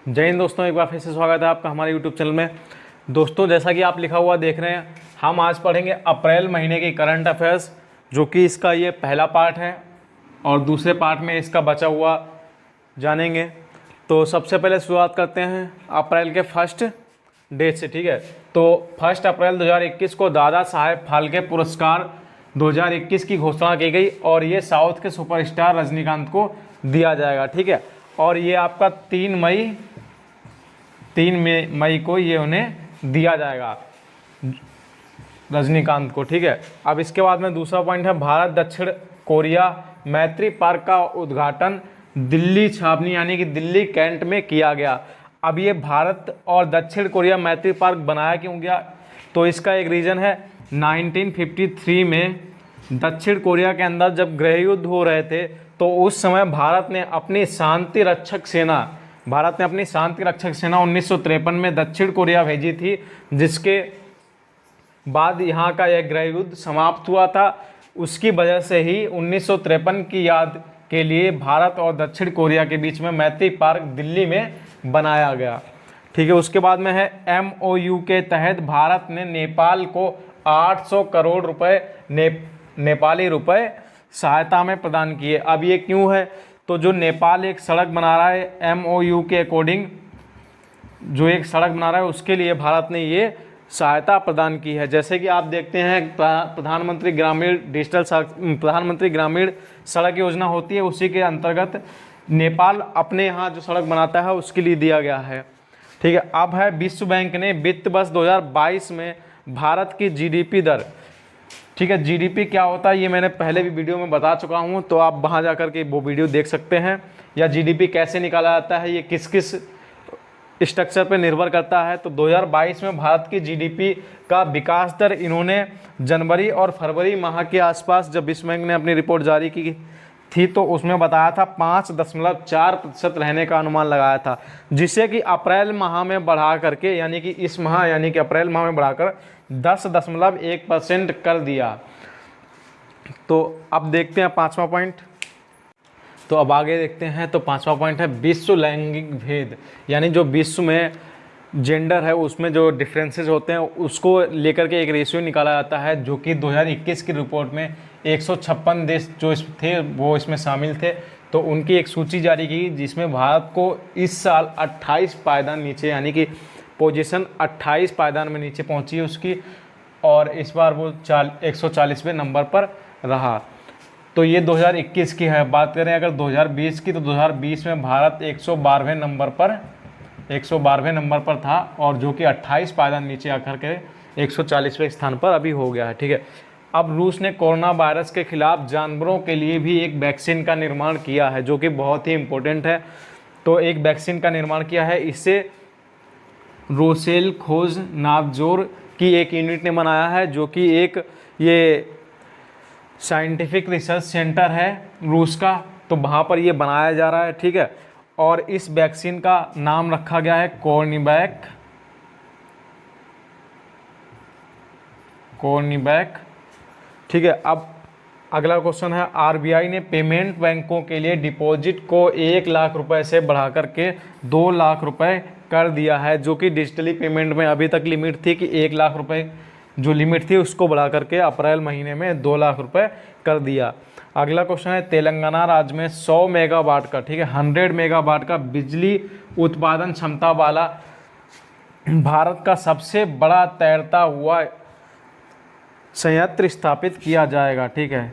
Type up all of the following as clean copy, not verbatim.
जय हिंद दोस्तों, एक बार फिर से स्वागत है आपका हमारे YouTube चैनल में। दोस्तों, जैसा कि आप लिखा हुआ देख रहे हैं, हम आज पढ़ेंगे अप्रैल महीने की करंट अफेयर्स, जो कि इसका ये पहला पार्ट है और दूसरे पार्ट में इसका बचा हुआ जानेंगे। तो सबसे पहले शुरुआत करते हैं अप्रैल के फर्स्ट डेट से, ठीक है। तो 1 अप्रैल 2021 को दादा साहेब फाल्के पुरस्कार 2021 की घोषणा की गई और ये साउथ के सुपरस्टार रजनीकांत को दिया जाएगा, ठीक है। और ये आपका 3 मई को ये उन्हें दिया जाएगा, रजनीकांत को, ठीक है। अब इसके बाद में दूसरा पॉइंट है, भारत दक्षिण कोरिया मैत्री पार्क का उद्घाटन दिल्ली छावनी यानी कि दिल्ली कैंट में किया गया। अब ये भारत और दक्षिण कोरिया मैत्री पार्क बनाया क्यों गया, तो इसका एक रीज़न है 1953 में दक्षिण कोरिया के अंदर जब गृह युद्ध हो रहे थे, तो उस समय भारत ने अपनी शांति रक्षक सेना 1953 में दक्षिण कोरिया भेजी थी, जिसके बाद यहाँ का यह गृह युद्ध समाप्त हुआ था। उसकी वजह से ही 1953 की याद के लिए भारत और दक्षिण कोरिया के बीच में मैत्री पार्क दिल्ली में बनाया गया, ठीक है। उसके बाद में है MOU के तहत भारत ने नेपाल को 800 करोड़ रुपए नेपाली रुपए सहायता में प्रदान किए। अब ये क्यों है, तो जो नेपाल एक सड़क बना रहा है MOU के अकॉर्डिंग, जो एक सड़क बना रहा है उसके लिए भारत ने ये सहायता प्रदान की है। जैसे कि आप देखते हैं प्रधानमंत्री ग्रामीण सड़क योजना होती है, उसी के अंतर्गत नेपाल अपने यहाँ जो सड़क बनाता है उसके लिए दिया गया है, ठीक है। अब है विश्व बैंक ने वित्त वर्ष 2022 में भारत की GDP दर, ठीक है। GDP क्या होता है ये मैंने पहले भी वीडियो में बता चुका हूँ, तो आप वहाँ जा कर के वो वीडियो देख सकते हैं। या GDP कैसे निकाला जाता है, ये किस किस स्ट्रक्चर पर निर्भर करता है। तो 2022 में भारत की GDP का विकास दर इन्होंने जनवरी और फरवरी माह के आसपास जब विश्व बैंक ने अपनी रिपोर्ट जारी की थी, तो उसमें बताया था 5.4% रहने का अनुमान लगाया था, जिसे कि अप्रैल माह में बढ़ा करके यानी कि इस माह यानी कि अप्रैल माह में बढ़ाकर 10.1% कर दिया। तो अब देखते हैं पाँचवा पॉइंट। तो अब आगे देखते हैं, तो पाँचवा पॉइंट है विश्व लैंगिक भेद, यानी जो विश्व में जेंडर है उसमें जो डिफरेंसेस होते हैं उसको लेकर के एक रेशियो निकाला जाता है, जो कि 2021 की रिपोर्ट में 156 देश जो थे वो इसमें शामिल थे। तो उनकी एक सूची जारी की जिसमें भारत को इस साल 28 पायदान नीचे यानी कि पोजीशन 28 पायदान में नीचे पहुंची है उसकी, और इस बार वो 140वें नंबर पर रहा। तो ये 2021 की है। बात करें अगर 2020 की, तो 2020 में भारत 112वें नंबर पर था, और जो कि 28 पायदान नीचे आकर के 140वें स्थान पर अभी हो गया है, ठीक है। अब रूस ने कोरोना वायरस के खिलाफ जानवरों के लिए भी एक वैक्सीन का निर्माण किया है, जो कि बहुत ही इम्पोर्टेंट है। तो एक वैक्सीन का निर्माण किया है, इससे रोसेल खोज नावजोर की एक यूनिट ने बनाया है, जो कि एक ये साइंटिफिक रिसर्च सेंटर है रूस का, तो वहाँ पर ये बनाया जा रहा है, ठीक है। और इस वैक्सीन का नाम रखा गया है कोर्नीवैक, ठीक है। अब अगला क्वेश्चन है, RBI ने पेमेंट बैंकों के लिए डिपॉजिट को 1 लाख रुपए से बढ़ा करके 2 लाख रुपए कर दिया है, जो कि डिजिटली पेमेंट में अभी तक लिमिट थी कि 1 लाख रुपए जो लिमिट थी उसको बढ़ा करके अप्रैल महीने में 2 लाख रुपए कर दिया। अगला क्वेश्चन है, तेलंगाना राज्य में 100 मेगावाट का, ठीक है, 100 मेगावाट का बिजली उत्पादन क्षमता वाला भारत का सबसे बड़ा तैरता हुआ संयंत्र स्थापित किया जाएगा, ठीक है।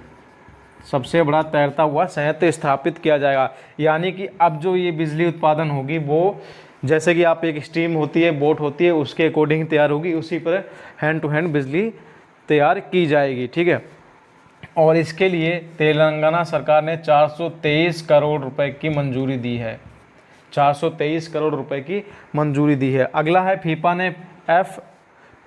सबसे बड़ा तैरता हुआ संयंत्र स्थापित किया जाएगा, यानी कि अब जो ये बिजली उत्पादन होगी वो जैसे कि आप एक स्टीम होती है, बोट होती है, उसके अकॉर्डिंग तैयार होगी, उसी पर हैंड टू हैंड बिजली तैयार की जाएगी, ठीक है। और इसके लिए तेलंगाना सरकार ने 423 करोड़ रुपए की मंजूरी दी है, 423 करोड़ रुपए की मंजूरी दी है। अगला है, फीफा ने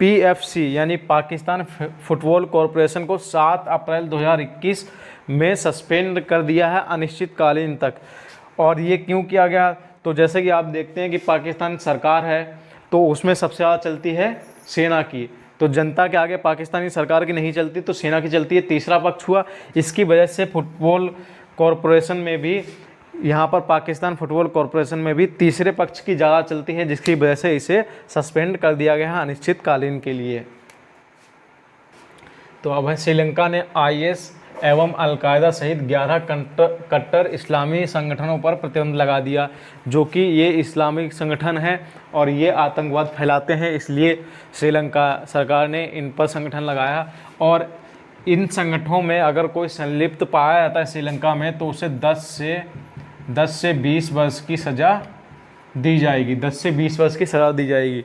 PFC यानी पाकिस्तान फुटबॉल कॉरपोरेशन को 7 अप्रैल 2021 में सस्पेंड कर दिया है अनिश्चितकालीन तक। और ये क्यों किया गया, तो जैसे कि आप देखते हैं कि पाकिस्तान सरकार है तो उसमें सबसे ज़्यादा चलती है सेना की, तो जनता के आगे पाकिस्तानी सरकार की नहीं चलती, तो सेना की चलती है। तीसरा पक्ष हुआ, इसकी वजह से फुटबॉल कॉरपोरेशन में भी यहाँ पर पाकिस्तान फुटबॉल कॉरपोरेशन में भी तीसरे पक्ष की ज़्यादा चलती है, जिसकी वजह से इसे सस्पेंड कर दिया गया है अनिश्चितकालीन के लिए। तो अब है श्रीलंका ने IS एवं अलकायदा सहित 11 कट्टर इस्लामी संगठनों पर प्रतिबंध लगा दिया, जो कि ये इस्लामिक संगठन हैं और ये आतंकवाद फैलाते हैं, इसलिए श्रीलंका सरकार ने इन पर संगठन लगाया। और इन संगठनों में अगर कोई संलिप्त पाया जाता है श्रीलंका में तो उसे 10 से 20 वर्ष की सज़ा दी जाएगी। 10 से 20 वर्ष की सज़ा दी जाएगी।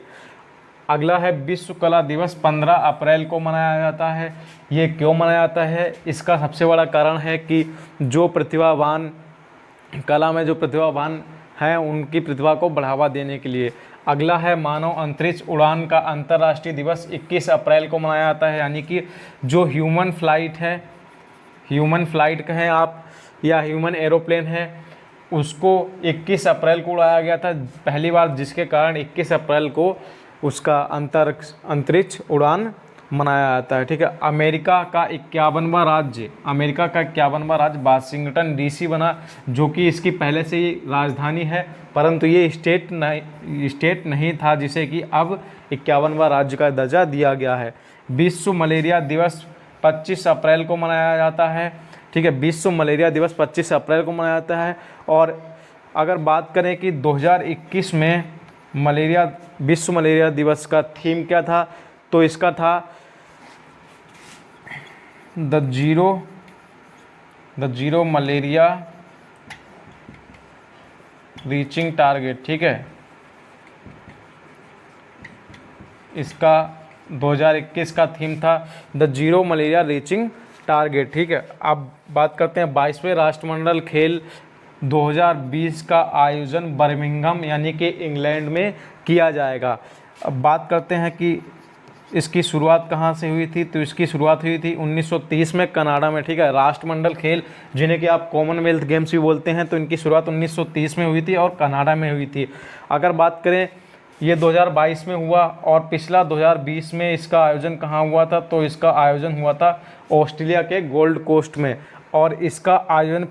अगला है विश्व कला दिवस 15 अप्रैल को मनाया जाता है। ये क्यों मनाया जाता है? इसका सबसे बड़ा कारण है कि जो प्रतिभावान कला में जो प्रतिभावान हैं उनकी प्रतिभा को बढ़ावा देने के लिए। अगला है मानव अंतरिक्ष उड़ान का अंतर्राष्ट्रीय दिवस 21 अप्रैल को मनाया जाता है, यानी कि जो ह्यूमन फ्लाइट है, ह्यूमन फ्लाइट कहें आप या ह्यूमन एरोप्लेन है, उसको 21 अप्रैल को उड़ाया गया था पहली बार, जिसके कारण 21 अप्रैल को उसका अंतरिक्ष उड़ान मनाया जाता है। ठीक है। अमेरिका का 51वां राज्य वाशिंगटन DC बना, जो कि इसकी पहले से ही राजधानी है, परंतु ये स्टेट नहीं था, जिसे कि अब 51वां राज्य का दर्जा दिया गया है। विश्व मलेरिया दिवस 25 अप्रैल को मनाया जाता है। ठीक है। विश्व मलेरिया दिवस 25 अप्रैल को मनाया जाता है। और अगर बात करें कि 2021 में विश्व मलेरिया दिवस का थीम क्या था, तो इसका था the zero malaria reaching target. ठीक है। इसका 2021 का थीम था the zero malaria reaching target. ठीक है। अब बात करते हैं 22वें राष्ट्रमंडल खेल 2020 का आयोजन बर्मिंघम यानी कि इंग्लैंड में किया जाएगा। अब बात करते हैं कि इसकी शुरुआत कहाँ से हुई थी, तो इसकी शुरुआत हुई थी 1930 में कनाडा में। ठीक है। राष्ट्रमंडल खेल जिन्हें कि आप कॉमनवेल्थ गेम्स भी बोलते हैं, तो इनकी शुरुआत 1930 में हुई थी और कनाडा में हुई थी। अगर बात करें ये 2022 में हुआ और पिछला 2020 में इसका आयोजन कहाँ हुआ था, तो इसका आयोजन हुआ था ऑस्ट्रेलिया के गोल्ड कोस्ट में। और इसका आयोजन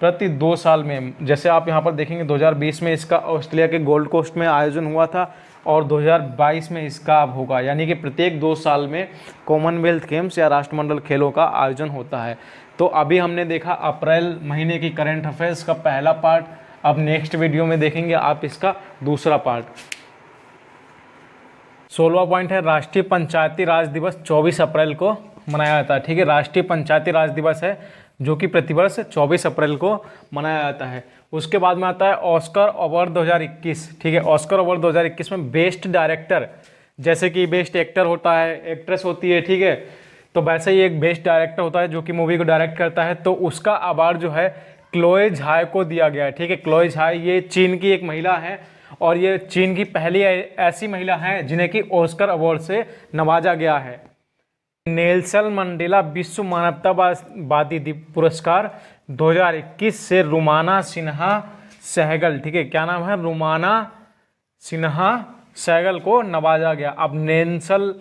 प्रति 2 साल में, जैसे आप यहाँ पर देखेंगे 2020 में इसका ऑस्ट्रेलिया के गोल्ड कोस्ट में आयोजन हुआ था और 2022 में इसका अब होगा, यानी कि प्रत्येक 2 साल में कॉमनवेल्थ गेम्स या राष्ट्रमंडल खेलों का आयोजन होता है। तो अभी हमने देखा अप्रैल महीने की करंट अफेयर्स का पहला पार्ट। अब नेक्स्ट वीडियो में देखेंगे आप इसका दूसरा पार्ट। 16वां पॉइंट है राष्ट्रीय पंचायती राज दिवस 24 अप्रैल को मनाया जाता है। ठीक है। राष्ट्रीय पंचायती राज दिवस है जो कि प्रतिवर्ष 24 अप्रैल को मनाया जाता है। उसके बाद में आता है ऑस्कर अवार्ड 2021। ठीक है। ऑस्कर अवार्ड 2021 में बेस्ट डायरेक्टर, जैसे कि बेस्ट एक्टर होता है, एक्ट्रेस होती है, ठीक है, तो वैसे ही एक बेस्ट डायरेक्टर होता है जो कि मूवी को डायरेक्ट करता है, तो उसका अवार्ड जो है क्लोए झाई को दिया गया है। ठीक है। क्लोए झाई ये चीन की एक महिला है और ये चीन की पहली ऐसी महिला है जिन्हें कि ऑस्कर अवार्ड से नवाजा गया है। नेल्सन मंडेला विश्व मानवतावादी पुरस्कार 2021 से रुमाना सिन्हा सहगल, ठीक है, क्या नाम है, रुमाना सिन्हा सहगल को नवाजा गया। अब नेल्सन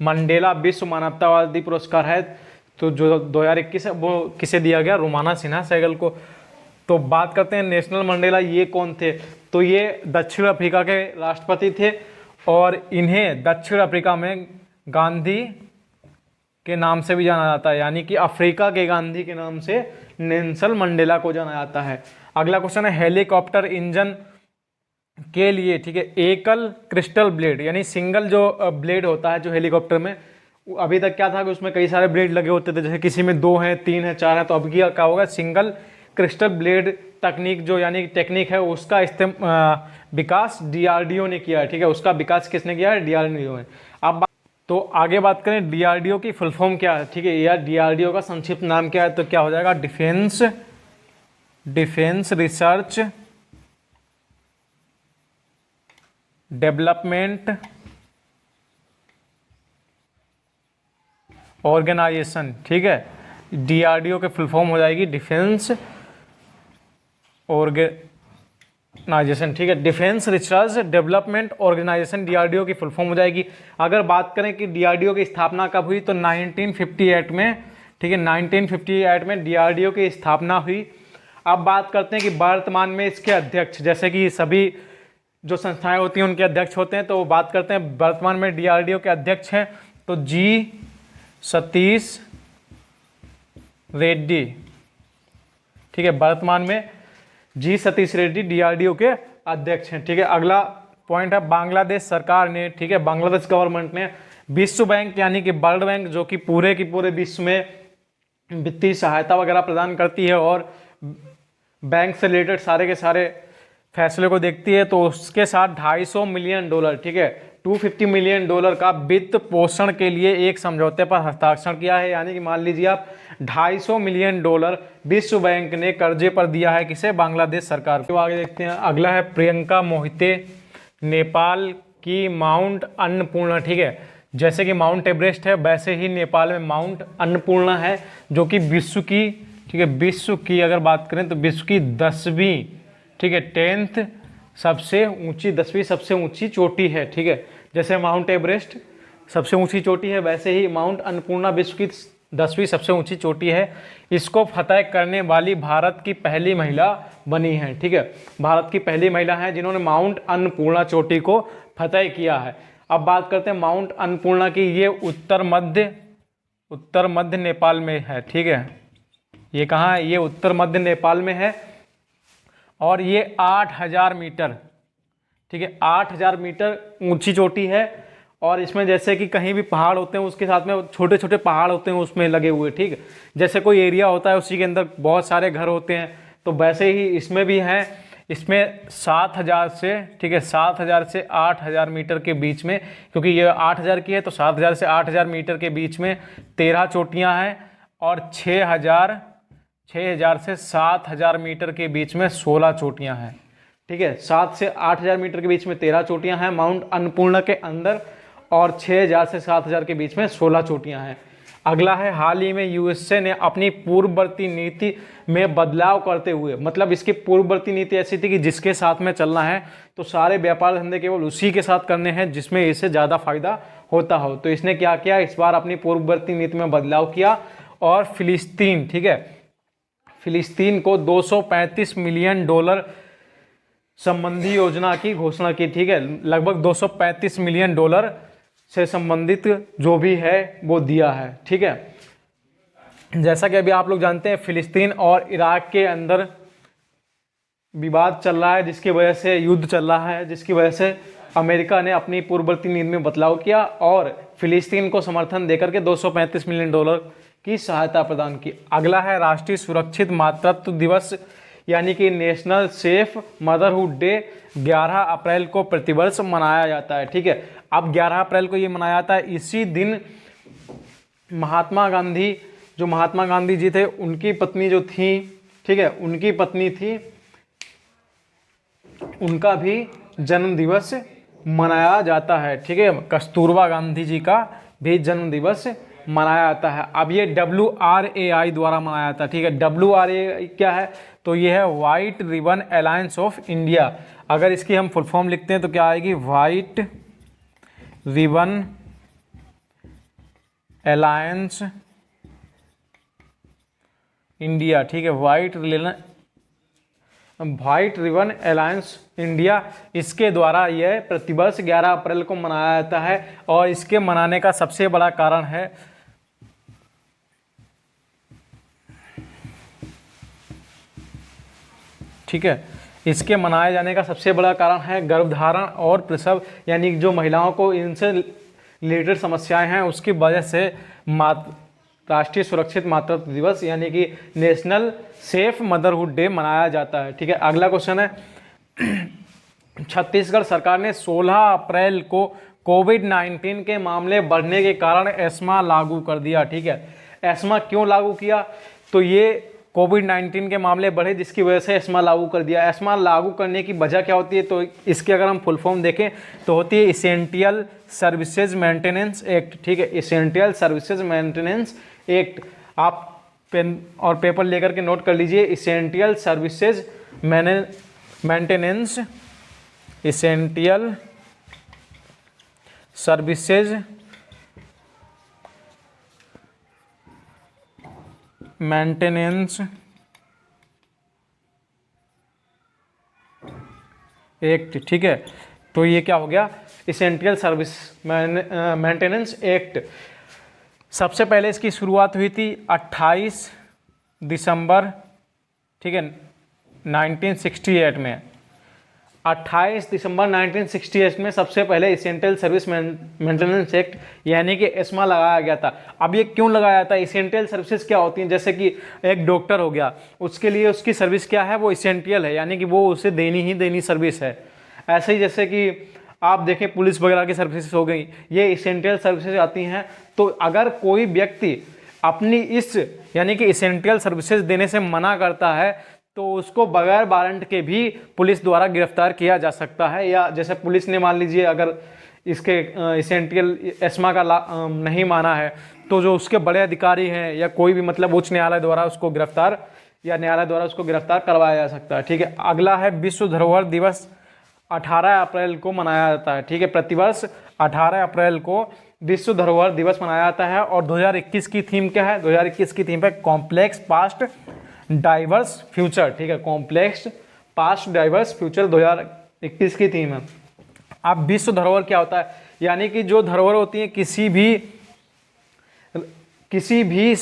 मंडेला विश्व मानवतावादी पुरस्कार है, तो जो 2021 है वो किसे दिया गया, रुमाना सिन्हा सहगल को। तो बात करते हैं नेल्सन मंडेला ये कौन थे, तो ये दक्षिण अफ्रीका के राष्ट्रपति थे और इन्हें दक्षिण अफ्रीका में गांधी के नाम से भी जाना जाता है, यानी कि अफ्रीका के गांधी के नाम से नेल्सन मंडेला को जाना जाता है। अगला क्वेश्चन है हेलीकॉप्टर इंजन के लिए, ठीक है, एकल क्रिस्टल ब्लेड यानी सिंगल जो ब्लेड होता है जो हेलीकॉप्टर में, अभी तक क्या था कि उसमें कई सारे ब्लेड लगे होते थे, जैसे किसी में 2 हैं, 3 हैं, 4 हैं, तो अब क्या होगा, सिंगल क्रिस्टल ब्लेड तकनीक जो यानी टेक्निक है उसका विकास DRDO ने किया है। ठीक है। उसका विकास किसने किया है, DRDO ने। अब तो आगे बात करें DRDO की फुल फॉर्म क्या है, ठीक है, या DRDO का संक्षिप्त नाम क्या है, तो क्या हो जाएगा, डिफेंस रिसर्च डेवलपमेंट ऑर्गेनाइजेशन। ठीक है। DRDO के फुल फॉर्म हो जाएगी डिफेंस ऑर्गेनाइजेशन। ठीक है। Defence research development organisation DRDO की फुल फॉर्म हो जाएगी। अगर बात करें कि DRDO की स्थापना कब हुई, तो 1958 में, ठीक है, 1958 में DRDO की स्थापना हुई। अब बात करते हैं कि वर्तमान में इसके अध्यक्ष, जैसे कि सभी जो संस्थाएं होती हैं उनके अध्यक्ष होते हैं, तो बात करते हैं वर्तमान में डीआरडीओ के अध्यक्ष हैं तो जी सतीश रेड्डी। ठीक है, वर्तमान में जी सतीश रेड्डी डीआरडीओ के अध्यक्ष हैं। ठीक है, अगला पॉइंट है बांग्लादेश सरकार ने, ठीक है, बांग्लादेश गवर्नमेंट ने विश्व बैंक यानी कि वर्ल्ड बैंक, जो कि पूरे की पूरे विश्व में वित्तीय सहायता वगैरह प्रदान करती है और बैंक से रिलेटेड सारे के सारे फैसले को देखती है, तो उसके साथ $250 मिलियन, ठीक है, $250 मिलियन का वित्त पोषण के लिए एक समझौते पर हस्ताक्षर किया है। यानी कि मान लीजिए आप $250 मिलियन विश्व बैंक ने कर्जे पर दिया है किसे, बांग्लादेश सरकार को। आगे देखते हैं, अगला है प्रियंका मोहिते, नेपाल की माउंट अन्नपूर्णा। ठीक है, जैसे कि माउंट एवरेस्ट है वैसे ही नेपाल में माउंट अन्नपूर्णा है, जो कि विश्व की, ठीक है, विश्व की अगर बात करें तो विश्व की 10वीं, ठीक है, 10th सबसे ऊंची, 10वीं सबसे ऊंची चोटी है। ठीक है, जैसे माउंट एवरेस्ट सबसे ऊंची चोटी है वैसे ही माउंट अन्नपूर्णा विश्व की 10वीं सबसे ऊंची चोटी है। इसको फतह करने वाली भारत की पहली महिला बनी है। ठीक है, भारत की पहली महिला है जिन्होंने माउंट अन्नपूर्णा चोटी को फतह किया है। अब बात करते हैं माउंट अन्नपूर्णा की, ये उत्तर मध्य नेपाल में है। ठीक है, ये कहाँ है, ये उत्तर मध्य नेपाल में है और ये 8000 मीटर, ठीक है, 8000 मीटर ऊंची चोटी है। और इसमें जैसे कि कहीं भी पहाड़ होते हैं उसके साथ में छोटे छोटे पहाड़ होते हैं उसमें लगे हुए, ठीक है, जैसे कोई एरिया होता है उसी के अंदर बहुत सारे घर होते हैं, तो वैसे ही इसमें भी हैं। इसमें 7000 से, ठीक है, 7000 से 8000 मीटर के बीच में, क्योंकि ये 8000 की है तो 7000 से 8000 मीटर के बीच में 13 चोटियाँ हैं और 6000 से 7000 मीटर के बीच में 16 चोटियाँ हैं। ठीक है, 7 से 8000 मीटर के बीच में 13 चोटियाँ हैं माउंट अन्नपूर्णा के अंदर और 6000 से 7000 के बीच में 16 चोटियाँ हैं। अगला है, हाल ही में यूएसए ने अपनी पूर्ववर्ती नीति में बदलाव करते हुए, मतलब इसकी पूर्ववर्ती नीति ऐसी थी कि जिसके साथ में चलना है तो सारे व्यापार धंधे केवल उसी के साथ करने हैं जिसमें इससे ज़्यादा फायदा होता हो। तो इसने क्या किया, इस बार अपनी पूर्ववर्ती नीति में बदलाव किया और फिलिस्तीन, ठीक है, फिलिस्तीन को $235 मिलियन संबंधी योजना की घोषणा की। ठीक है, लगभग $235 मिलियन से संबंधित जो भी है वो दिया है। ठीक है, जैसा कि अभी आप लोग जानते हैं फिलिस्तीन और इराक के अंदर विवाद चल रहा है, जिसकी वजह से युद्ध चल रहा है, जिसकी वजह से अमेरिका ने अपनी पूर्ववर्ती नीति में बदलाव किया और फिलिस्तीन को समर्थन देकर के $235 मिलियन की सहायता प्रदान की। अगला है राष्ट्रीय सुरक्षित मातृत्व दिवस यानी कि नेशनल सेफ मदरहुड डे 11 अप्रैल को प्रतिवर्ष मनाया जाता है। ठीक है, अब 11 अप्रैल को ये मनाया जाता है। इसी दिन महात्मा गांधी जी थे, उनकी पत्नी जो थी, ठीक है, उनकी पत्नी थी, उनका भी जन्म दिवस मनाया जाता है। ठीक है, कस्तूरबा गांधी जी का भी जन्म दिवस मनाया जाता है। अब ये WRAI द्वारा मनाया जाता है। ठीक है, WRAI क्या है, तो ये है white ribbon alliance of India. अगर इसकी हम फुल फॉर्म लिखते हैं तो क्या आएगी, व्हाइट रिबन अलायंस इंडिया। ठीक है, व्हाइट रिबन अलायंस इंडिया, इसके द्वारा यह प्रतिवर्ष 11 अप्रैल को मनाया जाता है और इसके मनाने का सबसे बड़ा कारण है ठीक है, इसके मनाए जाने का सबसे बड़ा कारण है गर्भधारण और प्रसव, यानी जो महिलाओं को इनसे रिलेटेड समस्याएं हैं उसकी वजह से राष्ट्रीय सुरक्षित मातृत्व दिवस यानी कि नेशनल सेफ मदरहुड डे मनाया जाता है। ठीक है, अगला क्वेश्चन है, छत्तीसगढ़ सरकार ने 16 अप्रैल को कोविड-19 के मामले बढ़ने के कारण एस्मा लागू कर दिया। ठीक है, एस्मा क्यों लागू किया, तो ये कोविड-19 के मामले बढ़े जिसकी वजह से एस्मा लागू कर दिया। एस्मा लागू करने की वजह क्या होती है, तो इसके अगर हम फुल फॉर्म देखें तो होती है इसेंटियल सर्विसेज मेंटेनेंस एक्ट। ठीक है, इसेंटियल सर्विसेज मेंटेनेंस एक्ट, आप पेन और पेपर लेकर के नोट कर लीजिए, essential services maintenance, essential services maintenance act, ठीक है। तो ये क्या हो गया, इसेंशियल सर्विस मेंटेनेंस एक्ट। सबसे पहले इसकी शुरुआत हुई थी 28 दिसंबर, ठीक है, 1968 में। 28 दिसंबर 1968 में सबसे पहले इसेंशियल सर्विस मेंटेनेंस एक्ट यानी कि एस्मा लगाया गया था। अब ये क्यों लगाया था, इसेंशियल सर्विसेज क्या होती हैं, जैसे कि एक डॉक्टर हो गया, उसके लिए उसकी सर्विस क्या है, वो इसेंशियल है, यानी कि वो उसे देनी ही देनी सर्विस है। ऐसे ही जैसे कि आप देखें पुलिस वगैरह की सर्विसेज हो गई, ये इसेंशियल सर्विसेज आती हैं। तो अगर कोई व्यक्ति अपनी इस यानी कि इसेंशियल सर्विसेज देने से मना करता है तो उसको बगैर वारंट के भी पुलिस द्वारा गिरफ्तार किया जा सकता है। या जैसे पुलिस ने मान लीजिए अगर इसके इसेंशियल एस्मा का नहीं माना है तो जो उसके बड़े अधिकारी हैं या कोई भी मतलब उच्च न्यायालय द्वारा उसको गिरफ्तार या न्यायालय द्वारा उसको गिरफ्तार करवाया जा सकता है, ठीक है। अगला है विश्व धरोहर दिवस, 18 अप्रैल को मनाया जाता है, ठीक है। प्रतिवर्ष 18 अप्रैल को विश्व धरोहर दिवस मनाया जाता है। और 2021 की थीम क्या है, 2021 की थीम है कॉम्प्लेक्स पास्ट डाइवर्स फ्यूचर, ठीक है। कॉम्प्लेक्स पास्ट डाइवर्स फ्यूचर 2021 की थीम है। अब विश्व धरोहर क्या होता है, यानी कि जो धरोहर होती है किसी भी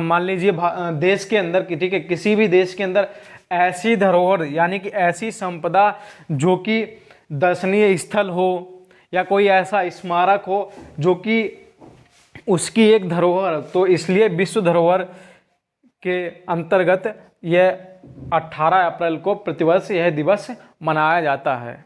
मान लीजिए देश के अंदर की, ठीक है, किसी भी देश के अंदर ऐसी धरोहर यानी कि ऐसी संपदा जो कि दर्शनीय स्थल हो या कोई ऐसा स्मारक हो जो कि उसकी एक धरोहर, तो इसलिए विश्व धरोहर के अंतर्गत यह 18 अप्रैल को प्रतिवर्ष यह दिवस मनाया जाता है।